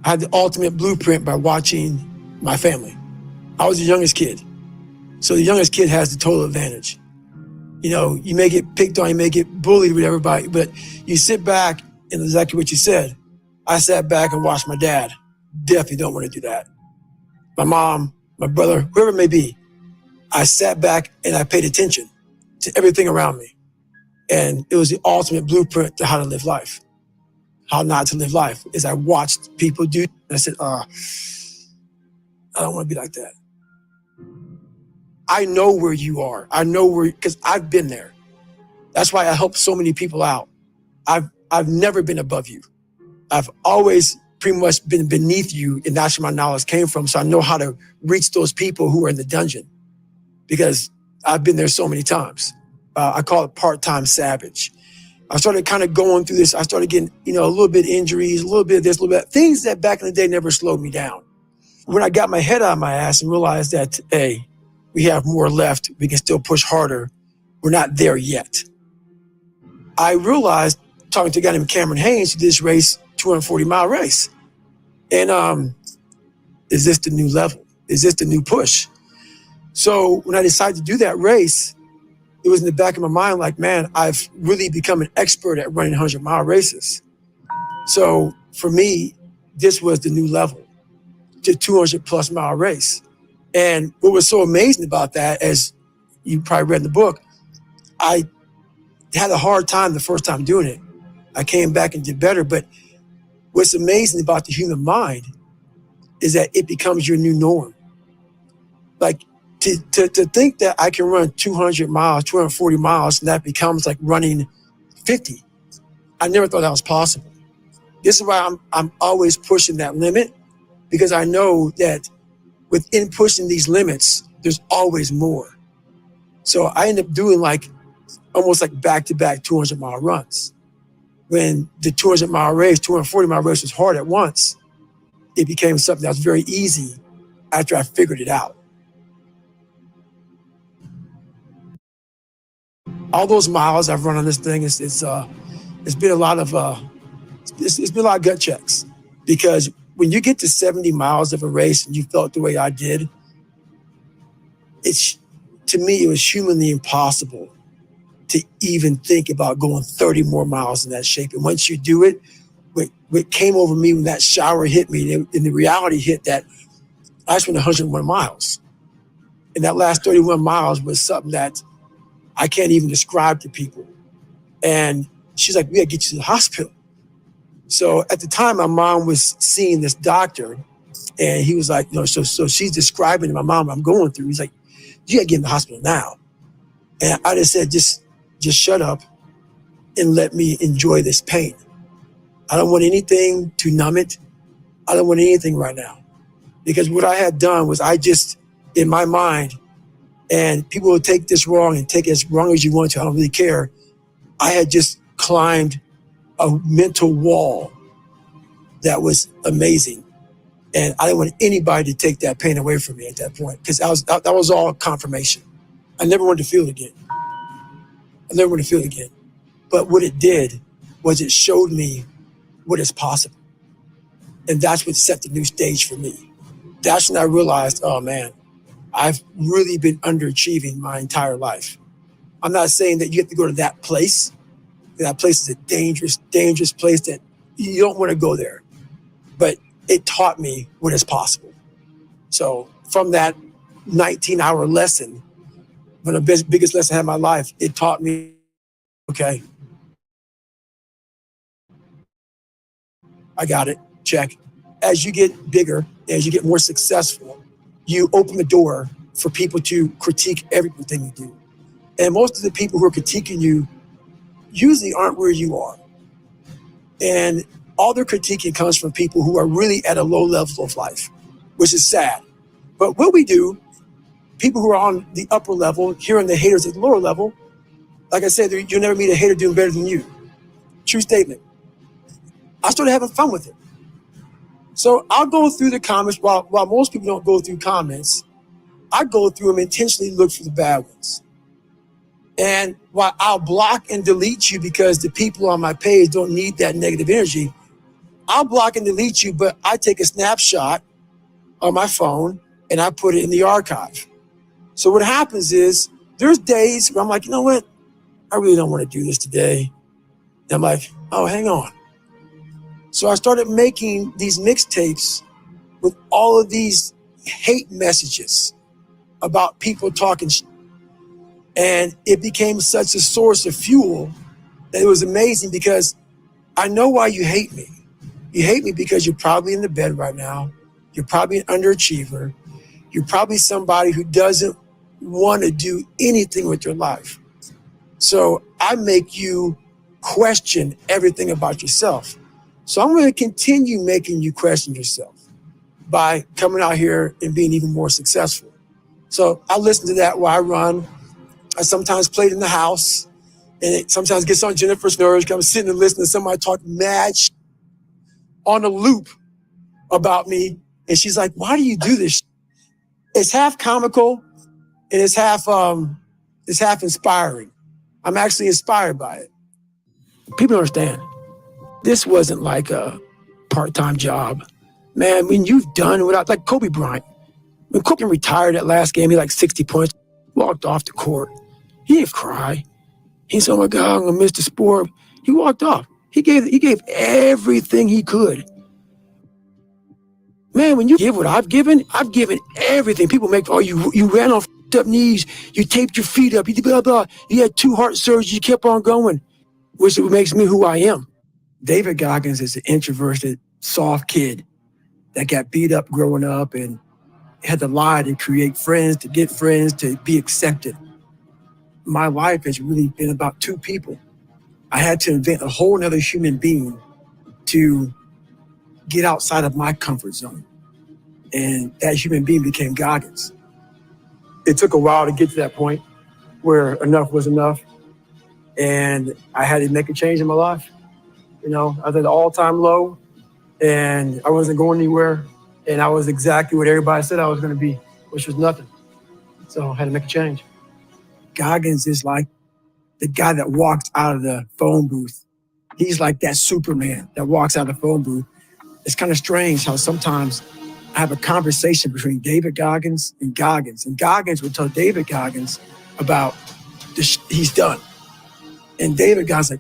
I had the ultimate blueprint by watching my family. I was the youngest kid. So the youngest kid has the total advantage. You know, you may get picked on, you may get bullied with everybody, but you sit back and exactly what you said. I sat back and watched my dad. Definitely don't want to do that. My mom, my brother, whoever it may be. I sat back and I paid attention to everything around me. And it was the ultimate blueprint to how to live life, how not to live life. Is I watched people do, and I said, I don't want to be like that. I know where you are. I know where, because I've been there. That's why I help so many people out. I've never been above you. I've always pretty much been beneath you, and that's where my knowledge came from. So I know how to reach those people who are in the dungeon because I've been there so many times. I call it part-time savage. I started kind of going through this. I started getting, a little bit injuries, a little bit of this, a little bit, things that back in the day never slowed me down. When I got my head out of my ass and realized that, hey, we have more left, we can still push harder, we're not there yet. I realized, talking to a guy named Cameron Haynes, who did this race, 240-mile race. And is this the new level? Is this the new push? So when I decided to do that race, it was in the back of my mind like, man, I've really become an expert at running 100-mile races. So for me, this was the new level, to 200-plus mile race. And what was so amazing about that, as you probably read in the book, I had a hard time the first time doing it. I came back and did better. But what's amazing about the human mind is that it becomes your new norm. Like to think that I can run 200 miles, 240 miles, and that becomes like running 50. I never thought that was possible. This is why I'm always pushing that limit, because I know that within pushing these limits, there's always more. So I end up doing almost like back-to-back 200-mile runs. When the 200-mile race, 240-mile race was hard at once, it became something that was very easy after I figured it out. All those miles I've run on this thing, it's been a lot of it's been a lot of gut checks, because when you get to 70 miles of a race and you felt the way I did, to me, it was humanly impossible to even think about going 30 more miles in that shape. And once you do it, what came over me when that shower hit me, and the reality hit that I just went 101 miles. And that last 31 miles was something that I can't even describe to people. And she's like, we gotta get you to the hospital. So at the time, my mom was seeing this doctor, and he was like, so she's describing to my mom what I'm going through. He's like, you gotta get in the hospital now. And I just said, just shut up and let me enjoy this pain. I don't want anything to numb it. I don't want anything right now. Because what I had done was in my mind, and people will take this wrong and take it as wrong as you want to, I don't really care. I had just climbed a mental wall that was amazing. And I didn't want anybody to take that pain away from me at that point, because that was all confirmation. I never wanted to feel it again. But what it did was it showed me what is possible. And that's what set the new stage for me. That's when I realized, oh man, I've really been underachieving my entire life. I'm not saying that you have to go to that place. That place is a dangerous, dangerous place that you don't want to go there. But it taught me what is possible. So from that 19-hour lesson, one of the biggest lessons I had in my life, it taught me, okay, I got it, check. As you get bigger, as you get more successful, you open the door for people to critique everything you do. And most of the people who are critiquing you usually aren't where you are. And all their critiquing comes from people who are really at a low level of life, which is sad. But what we do, people who are on the upper level, hearing the haters at the lower level, like I said, you'll never meet a hater doing better than you. True statement. I started having fun with it. So I'll go through the comments. While most people don't go through comments, I go through them, intentionally look for the bad ones. And while I'll block and delete you because the people on my page don't need that negative energy, I'll block and delete you, but I take a snapshot on my phone and I put it in the archive. So what happens is there's days where I'm like, you know what? I really don't want to do this today. And I'm like, oh, hang on. So I started making these mixtapes with all of these hate messages about people talking shit. And it became such a source of fuel that it was amazing because I know why you hate me. You hate me because you're probably in the bed right now. You're probably an underachiever. You're probably somebody who doesn't want to do anything with your life. So I make you question everything about yourself. So I'm going to continue making you question yourself by coming out here and being even more successful. So I listen to that while I run. I sometimes play it in the house, and it sometimes gets on Jennifer's nerves because I'm sitting and listening to somebody talk mad on a loop about me. And she's like, why do you do this? It's half comical and it's half inspiring. I'm actually inspired by it. People don't understand. This wasn't like a part-time job. Man, when you've done without, like Kobe Bryant, when Kobe retired that last game, he like 60 points, walked off the court. He didn't cry. He said, oh my God, I'm gonna miss the sport. He walked off. He gave everything he could. Man, when you give what I've given everything. People make, oh, you ran on up knees, you taped your feet up, you did blah, blah. You had 2 heart surgeries, you kept on going, which makes me who I am. David Goggins is an introverted, soft kid that got beat up growing up and had to lie to create friends, to get friends, to be accepted. My life has really been about 2 people. I had to invent a whole nother human being to get outside of my comfort zone. And that human being became Goggins. It took a while to get to that point where enough was enough. And I had to make a change in my life. You know, I was at an all-time low and I wasn't going anywhere. And I was exactly what everybody said I was going to be, which was nothing. So I had to make a change. Goggins is like the guy that walks out of the phone booth. He's like that Superman that walks out of the phone booth. It's kind of strange how sometimes I have a conversation between David Goggins, and Goggins would tell David Goggins about he's done. And David Goggins like,